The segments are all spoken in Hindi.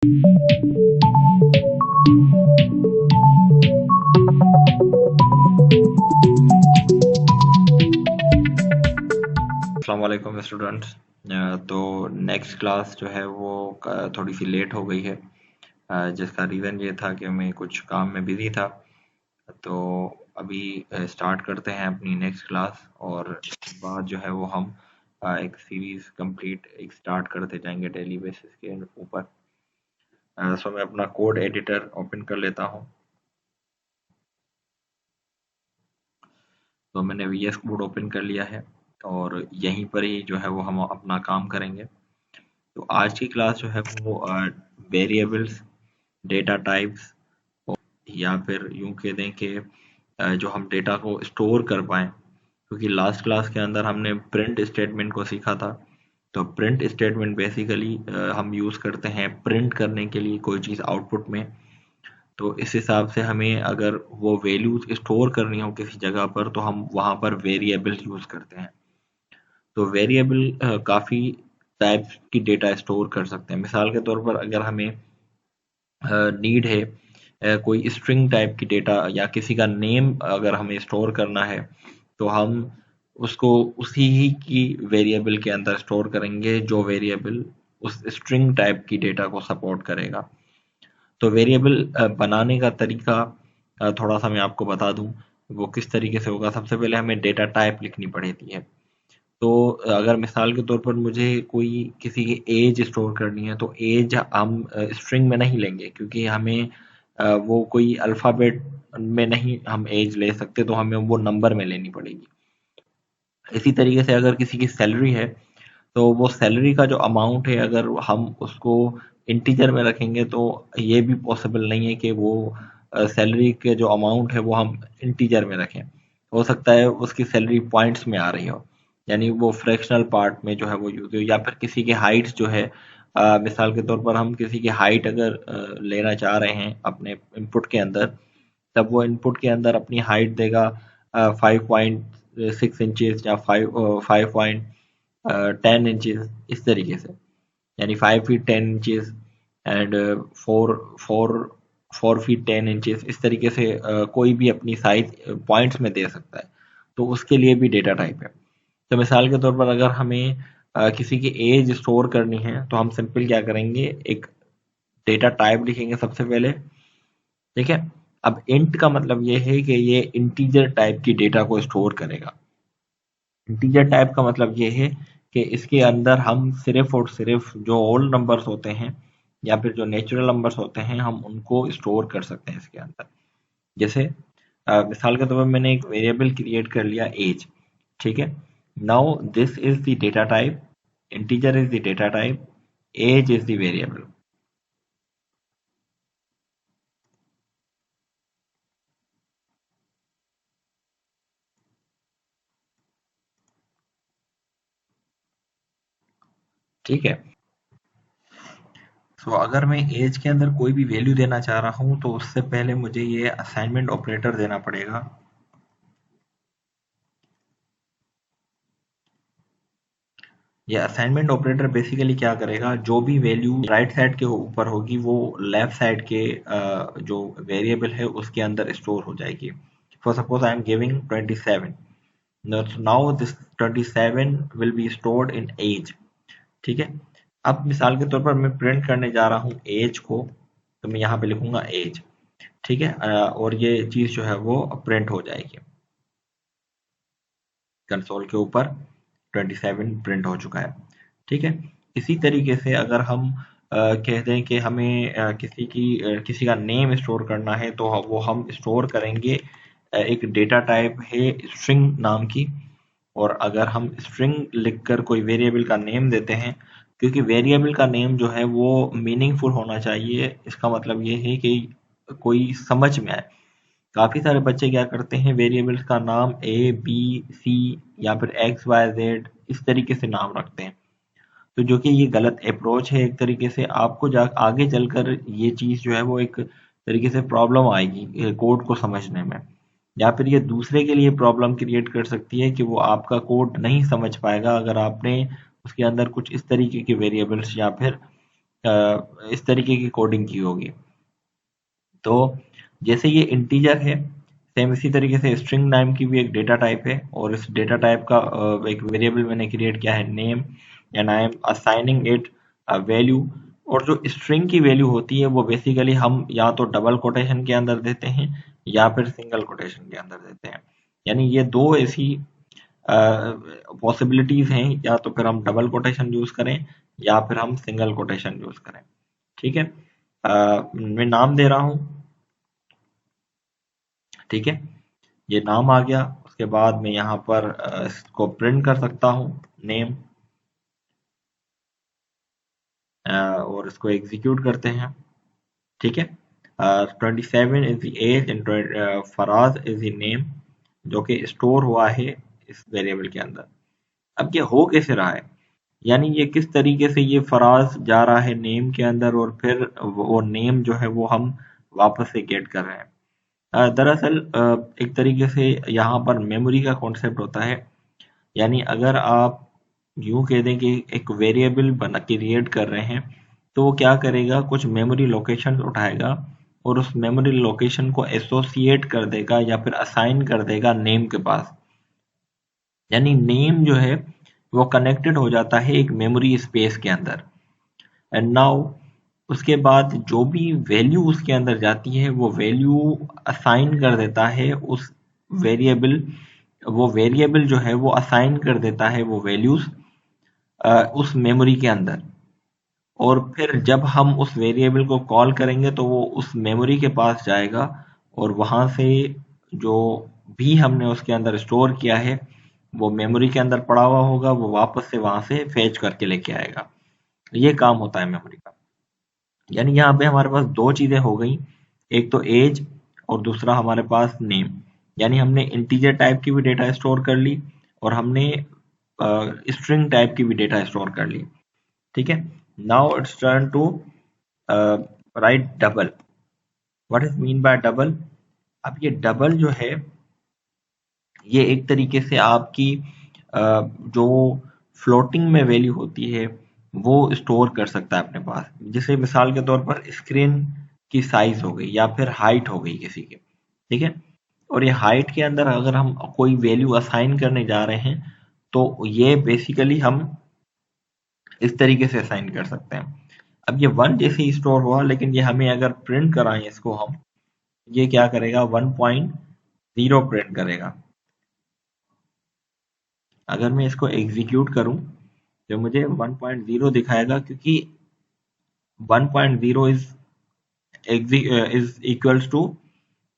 अस्सलाम वालेकुम स्टूडेंट्स। तो नेक्स्ट क्लास जो है वो थोड़ी सी लेट हो गई है, जिसका रीज़न ये था कि मैं कुछ काम में बिज़ी था। तो अभी स्टार्ट करते हैं अपनी नेक्स्ट क्लास, और इसके बाद जो है वो हम एक सीरीज़ कंप्लीट एक स्टार्ट करते जाएंगे डेली बेसिस के ऊपर। सो मैं अपना कोड एडिटर ओपन कर लेता हूँ। तो मैंने VS कोड ओपन कर लिया है और यहीं पर ही जो है वो हम अपना काम करेंगे। तो आज की क्लास जो है वो वेरिएबल्स, डेटा टाइप्स, या फिर यूं कह दें कि जो हम डेटा को स्टोर कर पाएँ, क्योंकि लास्ट क्लास के अंदर हमने प्रिंट स्टेटमेंट को सीखा था। तो प्रिंट स्टेटमेंट बेसिकली हम यूज़ करते हैं प्रिंट करने के लिए कोई चीज़ आउटपुट में। तो इस हिसाब से हमें अगर वो वैल्यूज स्टोर करनी हो किसी जगह पर, तो हम वहाँ पर वेरिएबल यूज़ करते हैं। तो वेरिएबल काफ़ी टाइप्स की डेटा स्टोर कर सकते हैं। मिसाल के तौर पर अगर हमें नीड है कोई स्ट्रिंग टाइप की डेटा या किसी का नेम अगर हमें स्टोर करना है, तो हम उसको उसी ही की वेरिएबल के अंदर स्टोर करेंगे जो वेरिएबल उस स्ट्रिंग टाइप की डेटा को सपोर्ट करेगा। तो वेरिएबल बनाने का तरीका थोड़ा सा मैं आपको बता दूं, वो किस तरीके से होगा। सबसे पहले हमें डेटा टाइप लिखनी पड़ती है। तो अगर मिसाल के तौर पर मुझे कोई किसी की एज स्टोर करनी है, तो एज हम स्ट्रिंग में नहीं लेंगे, क्योंकि हमें वो कोई अल्फ़ाबेट में नहीं हम एज ले सकते, तो हमें वो नंबर में लेनी पड़ेगी। इसी तरीके से अगर किसी की सैलरी है, तो वो सैलरी का जो अमाउंट है अगर हम उसको इंटीजर में रखेंगे, तो ये भी पॉसिबल नहीं है कि वो सैलरी के जो अमाउंट है वो हम इंटीजर में रखें। हो सकता है उसकी सैलरी पॉइंट्स में आ रही हो, यानी वो फ्रैक्शनल पार्ट में जो है वो यूज हो। या फिर किसी की हाइट जो है, मिसाल के तौर पर हम किसी की हाइट अगर लेना चाह रहे हैं अपने इनपुट के अंदर, तब वो इनपुट के अंदर अपनी हाइट देगा 5.6 इंचेस या 5.10 इंचेस, इस तरीके से, यानी 5 feet 10 inches and 4 feet 10 inches, इस तरीके से कोई भी अपनी साइज पॉइंट्स में दे सकता है। तो उसके लिए भी डेटा टाइप है। तो मिसाल के तौर पर अगर हमें किसी की एज स्टोर करनी है, तो हम सिंपल क्या करेंगे, एक डेटा टाइप लिखेंगे सबसे पहले। ठीक है। अब इंट का मतलब ये है कि ये इंटीजर टाइप की डेटा को स्टोर करेगा। इंटीजर टाइप का मतलब ये है कि इसके अंदर हम सिर्फ और सिर्फ जो होल नंबर्स होते हैं या फिर जो नेचुरल नंबर्स होते हैं, हम उनको स्टोर कर सकते हैं इसके अंदर। जैसे मिसाल के तौर पर मैंने एक वेरिएबल क्रिएट कर लिया एज। ठीक है। Now this is the data type, integer is the data type, age is the variable. ठीक है। तो अगर मैं एज के अंदर कोई भी वैल्यू देना चाह रहा हूँ, तो उससे पहले मुझे ये असाइनमेंट ऑपरेटर देना पड़ेगा। ये असाइनमेंट ऑपरेटर बेसिकली क्या करेगा, जो भी वैल्यू राइट साइड के ऊपर होगी वो लेफ्ट साइड के जो वेरिएबल है उसके अंदर स्टोर हो जाएगी। For suppose I am giving 27, now this 27 will be stored in age. ठीक है। अब मिसाल के तौर पर मैं प्रिंट करने जा रहा हूँ एज को, तो मैं यहाँ पे लिखूंगा एज। ठीक है। और ये चीज जो है वो प्रिंट हो जाएगी कंसोल के ऊपर। 27 प्रिंट हो चुका है। ठीक है। इसी तरीके से अगर हम कह दें कि हमें किसी का नेम स्टोर करना है, तो वो हम स्टोर करेंगे एक डेटा टाइप है स्ट्रिंग नाम की। और अगर हम स्ट्रिंग लिखकर कोई वेरिएबल का नेम देते हैं, क्योंकि वेरिएबल का नेम जो है वो मीनिंगफुल होना चाहिए। इसका मतलब ये है कि कोई समझ में आए। काफी सारे बच्चे क्या करते हैं, वेरिएबल्स का नाम A B C या फिर XYZ इस तरीके से नाम रखते हैं। तो जो कि ये गलत अप्रोच है। एक तरीके से आपको आगे चलकर ये चीज जो है वो एक तरीके से प्रॉब्लम आएगी कोड को समझने में, या फिर ये दूसरे के लिए प्रॉब्लम क्रिएट कर सकती है कि वो आपका कोड नहीं समझ पाएगा अगर आपने उसके अंदर कुछ इस तरीके के वेरिएबल्स या फिर इस तरीके की कोडिंग की होगी। तो जैसे ये इंटीजर है, सेम इसी तरीके से स्ट्रिंग नाम की भी एक डेटा टाइप है, और इस डेटा टाइप का एक वेरिएबल मैंने क्रिएट किया है name, and I am assigning it a value. और जो स्ट्रिंग की वैल्यू होती है वो बेसिकली हम या तो डबल कोटेशन के अंदर देते हैं या फिर सिंगल कोटेशन के अंदर देते हैं। यानी ये दो ऐसी पॉसिबिलिटीज हैं, या तो फिर हम डबल कोटेशन यूज करें या फिर हम सिंगल कोटेशन यूज करें। ठीक है, मैं नाम दे रहा हूं। ठीक है, ये नाम आ गया। उसके बाद मैं यहाँ पर इसको प्रिंट कर सकता हूँ नेम, और इसको एग्जीक्यूट करते हैं। ठीक है, 27 is the age and Faraz is the name, जो कि स्टोर हुआ है इस वेरिएबल के अंदर। अब ये हो कैसे रहा है, यानी ये किस तरीके से ये फराज जा रहा है नेम के अंदर, और फिर वो नेम जो है वो हम वापस से गेट कर रहे हैं। दरअसल एक तरीके से यहाँ पर मेमोरी का कॉन्सेप्ट होता है। यानी अगर आप यूं कह दें कि एक वेरिएबल बना क्रिएट कर रहे हैं, तो वो क्या करेगा, कुछ मेमोरी लोकेशन उठाएगा और उस मेमोरी लोकेशन को एसोसिएट कर देगा या फिर असाइन कर देगा नेम के पास। यानी नेम जो है वो कनेक्टेड हो जाता है एक मेमोरी स्पेस के अंदर। एंड नाउ उसके बाद जो भी वैल्यू उसके अंदर जाती है वो वैल्यू असाइन कर देता है उस वेरिएबल, वो वेरिएबल जो है वो असाइन कर देता है वो वैल्यूज उस मेमोरी के अंदर। और फिर जब हम उस वेरिएबल को कॉल करेंगे तो वो उस मेमोरी के पास जाएगा और वहां से जो भी हमने उसके अंदर स्टोर किया है वो मेमोरी के अंदर पड़ा हुआ होगा, वो वापस से वहां से फेच करके लेके आएगा। ये काम होता है मेमोरी का। यानी यहाँ पे हमारे पास दो चीजें हो गई, एक तो एज और दूसरा हमारे पास नेम। यानी हमने इंटीजर टाइप की भी डेटा स्टोर कर ली और हमने स्ट्रिंग टाइप की भी डेटा स्टोर कर ली। ठीक है, now it's turn to write double. What is mean by double? अब ये डबल जो है ये एक तरीके से आपकी जो फ्लोटिंग में वैल्यू होती है वो स्टोर कर सकता है अपने पास। जैसे मिसाल के तौर पर स्क्रीन की साइज हो गई या फिर हाइट हो गई किसी की। ठीक है, और ये हाइट के अंदर अगर हम कोई वैल्यू असाइन करने जा रहे हैं तो ये बेसिकली हम इस तरीके से असाइन कर सकते हैं। अब ये 1 जैसे ही स्टोर हुआ, लेकिन ये हमें अगर प्रिंट कराएं इसको हम, ये क्या करेगा, 1.0 प्रिंट करेगा। अगर मैं इसको एग्जीक्यूट करूं तो मुझे 1.0 दिखाएगा, क्योंकि 1.0 इज इक्वल्स टू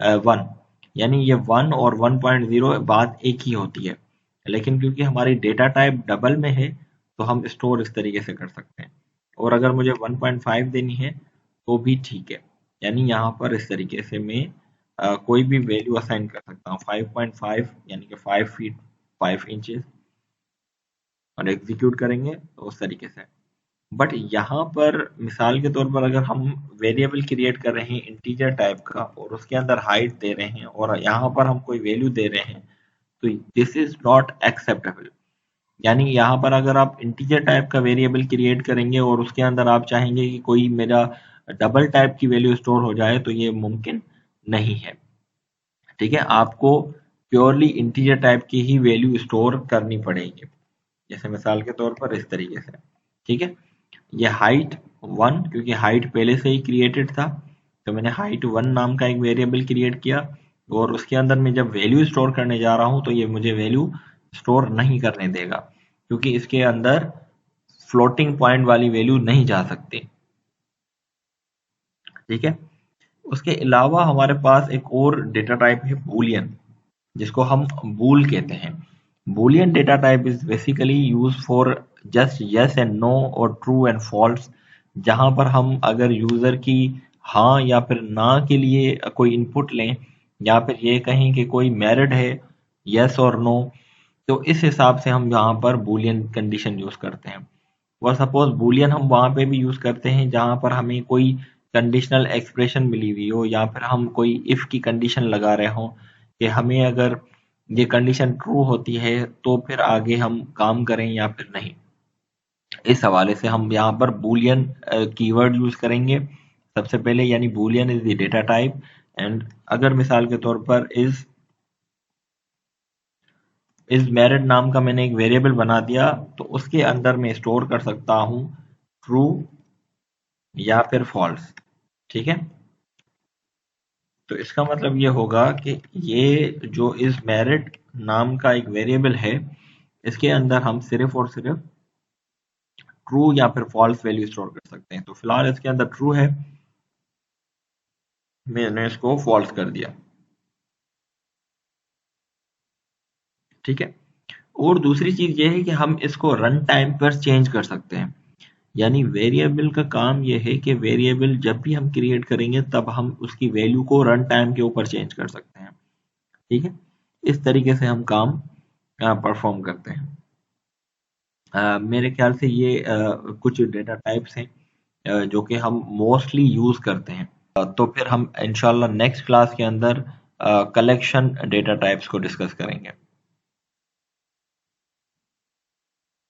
1। यानी ये 1 और 1.0 बात एक ही होती है, लेकिन क्योंकि हमारी डेटा टाइप डबल में है तो हम स्टोर इस तरीके से कर सकते हैं। और अगर मुझे 1.5 देनी है तो भी ठीक है। यानी यहाँ पर इस तरीके से मैं कोई भी वैल्यू असाइन कर सकता हूँ, 5.5 यानी कि 5 फीट 5 इंचेस, और एग्जीक्यूट करेंगे तो उस तरीके से। बट यहाँ पर मिसाल के तौर पर अगर हम वेरिएबल क्रिएट कर रहे हैं इंटीजर टाइप का और उसके अंदर हाइट दे रहे हैं और यहाँ पर हम कोई वैल्यू दे रहे हैं, तो दिस इज नॉट एक्सेप्टेबल। यानी यहाँ पर अगर आप इंटीजर टाइप का वेरिएबल क्रिएट करेंगे और उसके अंदर आप चाहेंगे कि कोई मेरा डबल टाइप की वैल्यू स्टोर हो जाए, तो ये मुमकिन नहीं है। ठीक है, आपको प्योरली इंटीजर टाइप की ही वैल्यू स्टोर करनी पड़ेगी, जैसे मिसाल के तौर पर इस तरीके से। ठीक है, ये हाइट 1, क्योंकि हाइट पहले से ही क्रिएटेड था तो मैंने हाइट 1 नाम का एक वेरिएबल क्रिएट किया, और उसके अंदर मैं जब वैल्यू स्टोर करने जा रहा हूं तो ये मुझे वैल्यू स्टोर नहीं करने देगा, क्योंकि इसके अंदर फ्लोटिंग पॉइंट वाली वैल्यू नहीं जा सकती। ठीक है, उसके अलावा हमारे पास एक और डेटा टाइप है बूलियन, जिसको हम बूल कहते हैं। Boolean data type is basically use for just yes and no और ट्रू एंड फॉल्स, जहां पर हम अगर यूजर की हाँ या फिर ना के लिए कोई इनपुट लें, या फिर ये कहें कि कोई मैरिड है, यस और नो, तो इस हिसाब से हम यहाँ पर बूलियन कंडीशन यूज करते हैं। और सपोज बूलियन हम वहां पे भी यूज करते हैं जहां पर हमें कोई कंडीशनल एक्सप्रेशन मिली हुई हो, या फिर हम कोई इफ की कंडीशन लगा रहे हो कि हमें अगर ये कंडीशन ट्रू होती है तो फिर आगे हम काम करें या फिर नहीं। इस हवाले से हम यहाँ पर बूलियन कीवर्ड यूज करेंगे सबसे पहले, यानी Boolean is the data type. And अगर मिसाल के तौर पर इस मैरिड नाम का मैंने एक वेरिएबल बना दिया, तो उसके अंदर मैं स्टोर कर सकता हूं ट्रू या फिर फॉल्स। ठीक है, तो इसका मतलब ये होगा कि ये जो इस मैरिड नाम का एक वेरिएबल है, इसके अंदर हम सिर्फ और सिर्फ ट्रू या फिर फॉल्स वैल्यू स्टोर कर सकते हैं। तो फिलहाल इसके अंदर ट्रू है, मैंने इसको फॉल्स कर दिया। ठीक है, और दूसरी चीज ये है कि हम इसको रन टाइम पर चेंज कर सकते हैं। यानी वेरिएबल का काम ये है कि वेरिएबल जब भी हम क्रिएट करेंगे तब हम उसकी वैल्यू को रन टाइम के ऊपर चेंज कर सकते हैं। ठीक है, इस तरीके से हम काम परफॉर्म करते हैं। मेरे ख्याल से ये कुछ डेटा टाइप्स हैं जो कि हम मोस्टली यूज करते हैं। तो फिर हम इंशाल्लाह नेक्स्ट क्लास के अंदर कलेक्शन डेटा टाइप्स को डिस्कस करेंगे।